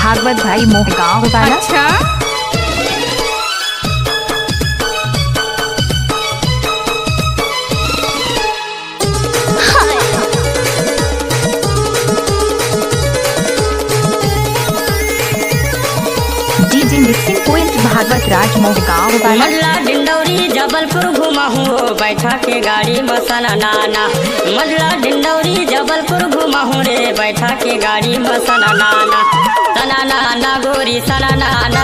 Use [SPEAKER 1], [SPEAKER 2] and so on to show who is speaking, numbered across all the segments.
[SPEAKER 1] भागवत भाई मोहगांव वाला।
[SPEAKER 2] अच्छा
[SPEAKER 1] डीजे मिक्सिंग पॉइंट भागवत राज मोहगांव वाला।
[SPEAKER 3] मल्ला डिंडौरी जबलपुर घुमा हूँ बैठा के गाड़ी में सना नाना। मल्ला डिंडौरी जबलपुर घुमा हूँ रे बैठा के गाड़ी में सना नाना। सना नाना गोरी सना नाना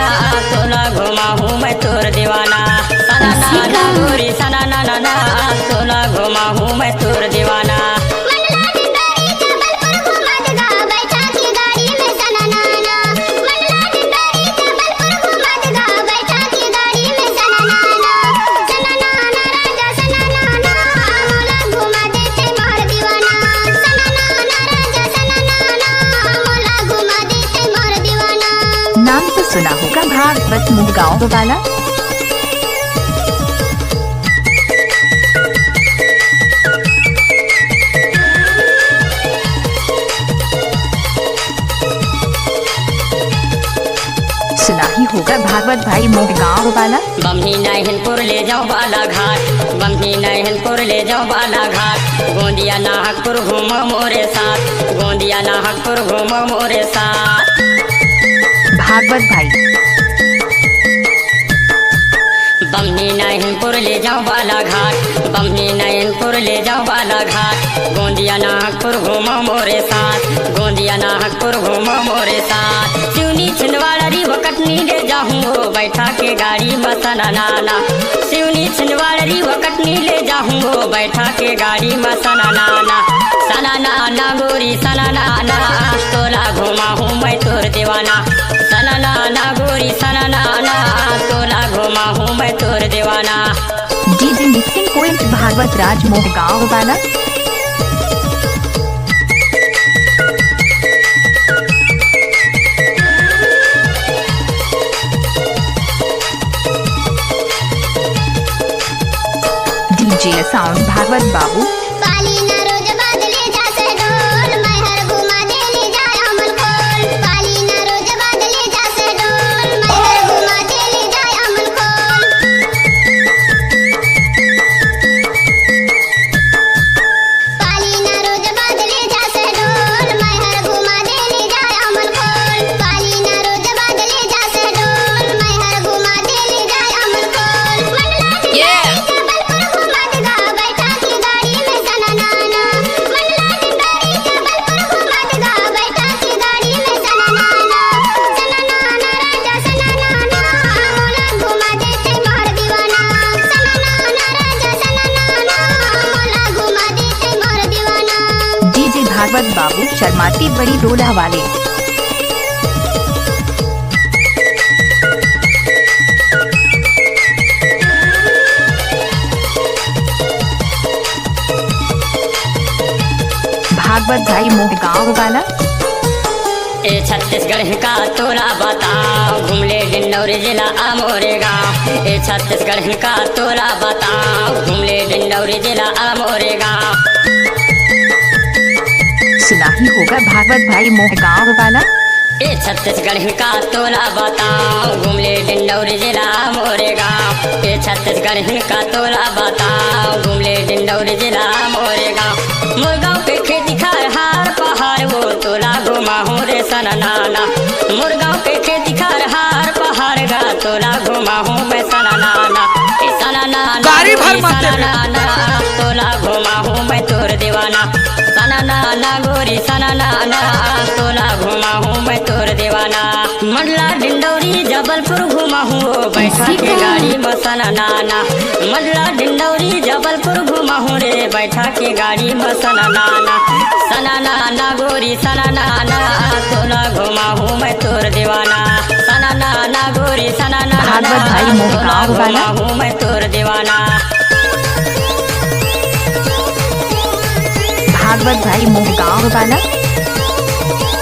[SPEAKER 3] तोला घुमा हूँ मैं तोर दीवाना। सना नाना गोरी सना नाना तोला घुमा हूँ मैं तोर दीवाना।
[SPEAKER 1] नाम तो सुना होगा भागवत मोहगांव वाला। सुना ही होगा भागवत भाई मोहगांव वाला।
[SPEAKER 3] बम्ही नैहनपुर ले जाओ बाला घाट। बम्ही नैहनपुर ले जाओ बाला घाट। गोंदिया नाहकपुर घूमो मोरे साथ। गोंदिया नाहकपुर घूमो मोरे साथ।
[SPEAKER 1] भागवत भाई
[SPEAKER 3] बम्ही नैहनपुर ले जाओ बाला घाट। बम्ही नैहनपुर ले जाओ बाला घाट। गोंदिया नाहकपुर घूमो मोरे साथ। गोंदिया नाहकपुर घूमो मोरे साथ। सिवनी छिंदवाड़ा रीवा कटनी ले जाऊँ बैठा के गाड़ी में सना नाना। सिवनी छिंदवाड़ा रीवा कटनी ले जाऊँ बैठा के गाड़ी में सना नाना। सना नाना गोरी सना नाना तोला घुमा हूँ मैं तोर दीवाना। सना नाना गोरी सना नाना तोला घुमा हूँ मैं तोर दीवाना।
[SPEAKER 1] डीजे मिक्सिंग पॉइंट भागवत राज मोहगांव वाला। डीजे साउंड भागवत बाबू। भागवत बाबू शर्माती बड़ी डोला वाले। भागवत भाई मोहगांव वाला।
[SPEAKER 3] ए छत्तीसगढ़ का तोला बताओ घूमले डिंडौरी जिला मोरे गाँव। ए छत्तीसगढ़ का तोला बताओ घूमले डिंडौरी जिला मोरे गाँव।
[SPEAKER 1] सुना ही होगा भागवत भाई मोहगांव वाला।
[SPEAKER 3] ए छत्तीसगढ़ का तोला बताओ घूमले डिंडौरी जिला मोरे गाँव। ए छत्तीसगढ़ का तोला बताओ घूमले डिंडौरी जिला मोरे गाँव। मुरगांव पे खेती खार हार पहाड़ वो तोला घुमा हूँ रे सना नाना। मुरगांव पे खेती खार हार पहाड़ गा तोला घुमा हूँ मैं सना नाना। सना नाना तोला घुमा हूँ मैं तोर दीवाना। सना नाना गोरी सना नाना तोला घुमा हूँ मैं तोर दीवाना। मल्ला डिंडौरी जबलपुर घुमा हूँ बैठा के गाड़ी में सना नाना। मल्ला डिंडौरी जबलपुर घुमा हूँ रे बैठा के गाड़ी में सना नाना। सना नाना गोरी सना नाना तोला घुमा हूँ मैं तोर दीवाना। सना नाना गोरी सना नाना तोला घुमा हूँ मैं तोर दीवाना।
[SPEAKER 1] भागवत भाई मोहगांव वाला।